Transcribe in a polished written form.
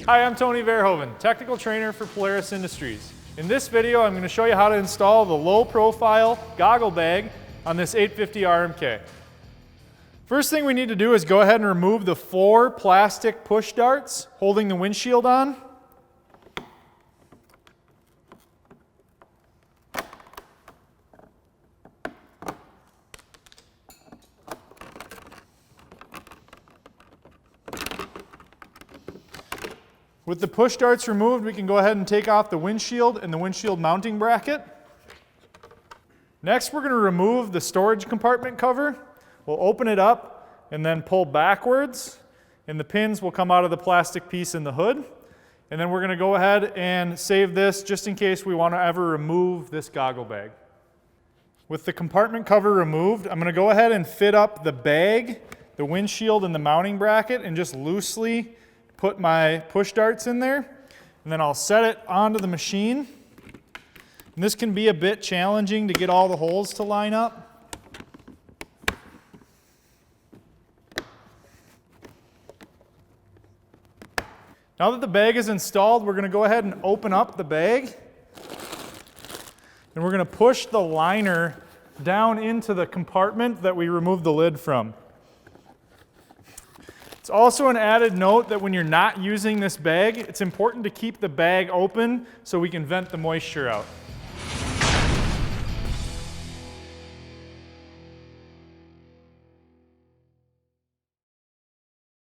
Hi, I'm Tony Verhoeven, technical trainer for Polaris Industries. In this video, I'm going to show you how to install the low-profile goggle bag on this 850 RMK. First thing we need to do is go ahead and remove the 4 plastic push darts holding the windshield on. With the push darts removed, we can go ahead and take off the windshield and the windshield mounting bracket. Next, we're going to remove the storage compartment cover. We'll open it up and then pull backwards, and the pins will come out of the plastic piece in the hood. And then we're going to go ahead and save this just in case we want to ever remove this goggle bag. With the compartment cover removed, I'm going to go ahead and fit up the bag, the windshield, and the mounting bracket and just loosely put my push darts in there, and then I'll set it onto the machine. And this can be a bit challenging to get all the holes to line up. Now that the bag is installed, we're going to go ahead and open up the bag, and we're going to push the liner down into the compartment that we removed the lid from. It's also an added note that when you're not using this bag, it's important to keep the bag open so we can vent the moisture out.